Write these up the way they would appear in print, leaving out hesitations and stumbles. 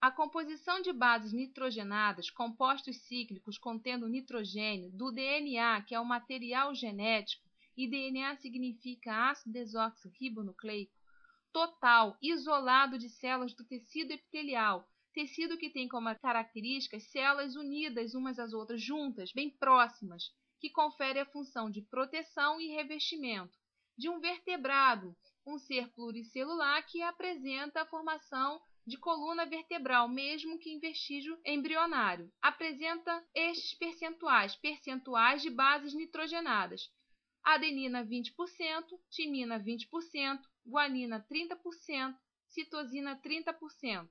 A composição de bases nitrogenadas, compostos cíclicos contendo nitrogênio, do DNA, que é o material genético, e DNA significa ácido desoxirribonucleico, total, isolado de células do tecido epitelial, tecido que tem como características células unidas umas às outras, juntas, bem próximas, que confere a função de proteção e revestimento, de um vertebrado, um ser pluricelular que apresenta a formação de coluna vertebral, mesmo que em vestígio embrionário. Apresenta estes percentuais de bases nitrogenadas: adenina 20%, timina 20%, guanina 30%, citosina 30%.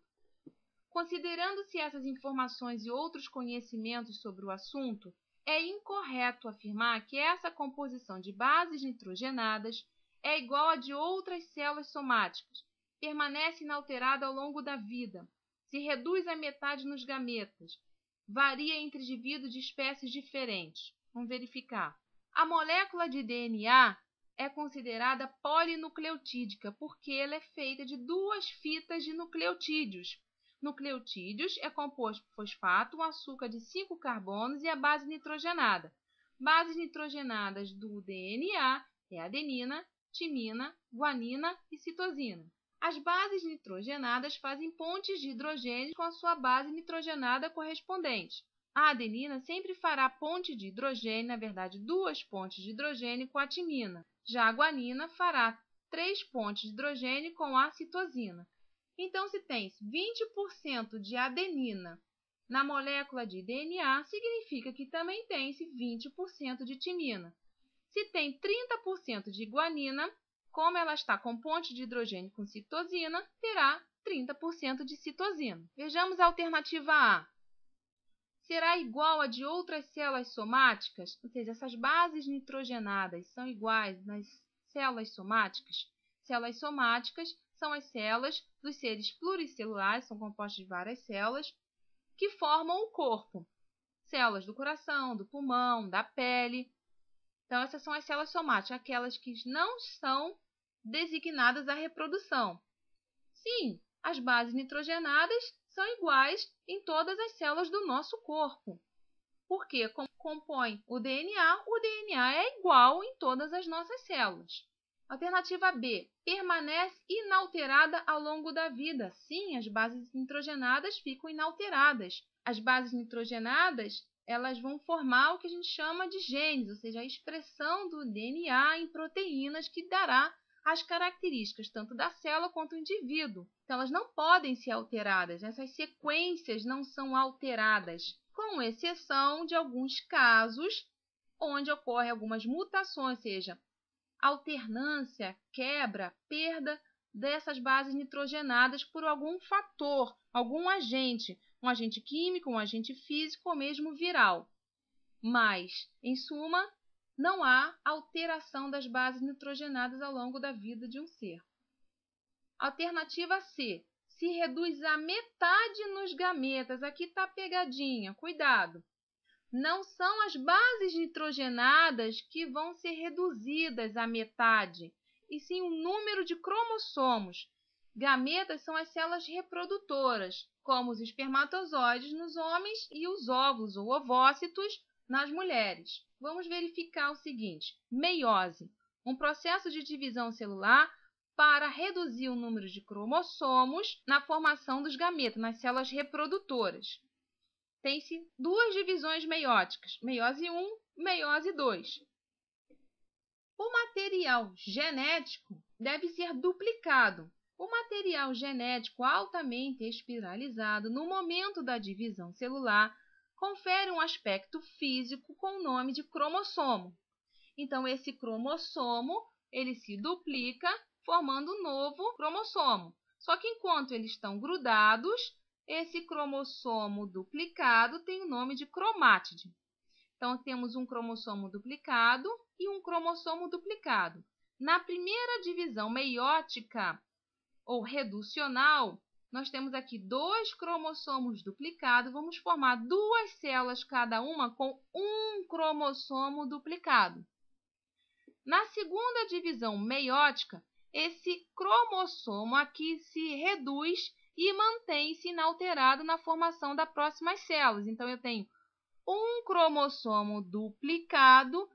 Considerando-se essas informações e outros conhecimentos sobre o assunto, é incorreto afirmar que essa composição de bases nitrogenadas é igual à de outras células somáticas, permanece inalterada ao longo da vida, se reduz à metade nos gametas, varia entre indivíduos de espécies diferentes. Vamos verificar. A molécula de DNA é considerada polinucleotídica porque ela é feita de 2 fitas de nucleotídeos. Nucleotídeos é composto por fosfato, um açúcar de 5 carbonos e a base nitrogenada. Bases nitrogenadas do DNA é adenina, timina, guanina e citosina. As bases nitrogenadas fazem pontes de hidrogênio com a sua base nitrogenada correspondente. A adenina sempre fará ponte de hidrogênio, na verdade 2 pontes de hidrogênio com a timina. Já a guanina fará 3 pontes de hidrogênio com a citosina. Então, se tem 20% de adenina na molécula de DNA, significa que também tem-se 20% de timina. Se tem 30% de guanina, como ela está com ponte de hidrogênio com citosina, terá 30% de citosina. Vejamos a alternativa A. Será igual a de outras células somáticas? Ou seja, essas bases nitrogenadas são iguais nas células somáticas? Células somáticas são as células dos seres pluricelulares, são compostas de várias células, que formam o corpo. Células do coração, do pulmão, da pele. Então, essas são as células somáticas, aquelas que não são designadas à reprodução. Sim, as bases nitrogenadas são iguais em todas as células do nosso corpo. Porque compõe o DNA é igual em todas as nossas células. Alternativa B. Permanece inalterada ao longo da vida. Sim, as bases nitrogenadas ficam inalteradas. As bases nitrogenadas, elas vão formar o que a gente chama de genes, ou seja, a expressão do DNA em proteínas que dará as características tanto da célula quanto do indivíduo. Então, elas não podem ser alteradas, essas sequências não são alteradas, com exceção de alguns casos onde ocorrem algumas mutações, ou seja, alternância, quebra, perda dessas bases nitrogenadas por algum fator, algum agente, um agente químico, um agente físico ou mesmo viral. Mas, em suma, não há alteração das bases nitrogenadas ao longo da vida de um ser. Alternativa C. Se reduz à metade nos gametas. Aqui está a pegadinha, cuidado. Não são as bases nitrogenadas que vão ser reduzidas à metade, e sim o número de cromossomos. Gametas são as células reprodutoras, como os espermatozoides nos homens e os óvulos ou ovócitos nas mulheres. Vamos verificar o seguinte: meiose, um processo de divisão celular para reduzir o número de cromossomos na formação dos gametas, nas células reprodutoras. Tem-se 2 divisões meióticas, meiose 1 e meiose 2. O material genético deve ser duplicado. O material genético altamente espiralizado, no momento da divisão celular, confere um aspecto físico com o nome de cromossomo. Então, esse cromossomo ele se duplica, formando um novo cromossomo. Só que enquanto eles estão grudados, esse cromossomo duplicado tem o nome de cromátide. Então, temos um cromossomo duplicado e um cromossomo duplicado. Na primeira divisão meiótica ou reducional, nós temos aqui 2 cromossomos duplicados. Vamos formar 2 células, cada uma com um cromossomo duplicado. Na segunda divisão meiótica, esse cromossomo aqui se reduz e mantém-se inalterado na formação das próximas células. Então, eu tenho um cromossomo duplicado.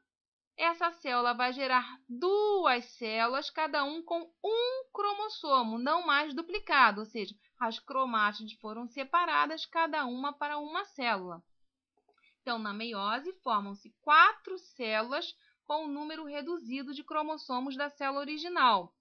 Essa célula vai gerar duas células, cada um com um cromossomo, não mais duplicado, ou seja, as cromátides foram separadas, cada uma para uma célula. Então, na meiose, formam-se 4 células com um número reduzido de cromossomos da célula original.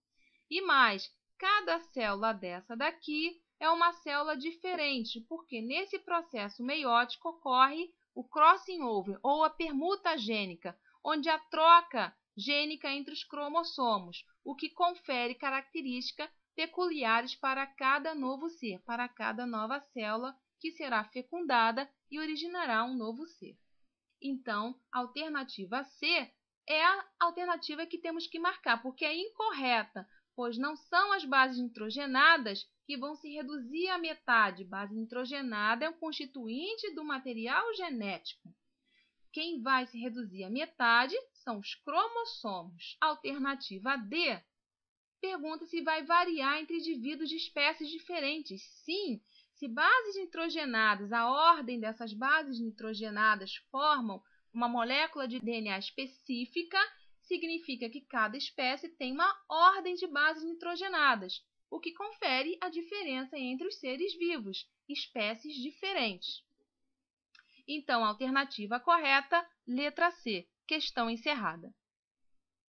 E mais, cada célula dessa daqui é uma célula diferente, porque nesse processo meiótico ocorre o crossing over, ou a permuta gênica, onde a troca gênica entre os cromossomos, o que confere características peculiares para cada novo ser, para cada nova célula que será fecundada e originará um novo ser. Então, a alternativa C é a alternativa que temos que marcar, porque é incorreta, pois não são as bases nitrogenadas que vão se reduzir à metade. Base nitrogenada é um constituinte do material genético. Quem vai se reduzir à metade são os cromossomos. Alternativa D pergunta se vai variar entre indivíduos de espécies diferentes. Sim, se bases nitrogenadas, a ordem dessas bases nitrogenadas formam uma molécula de DNA específica, significa que cada espécie tem uma ordem de bases nitrogenadas, o que confere a diferença entre os seres vivos, espécies diferentes. Então, a alternativa correta, letra C, questão encerrada.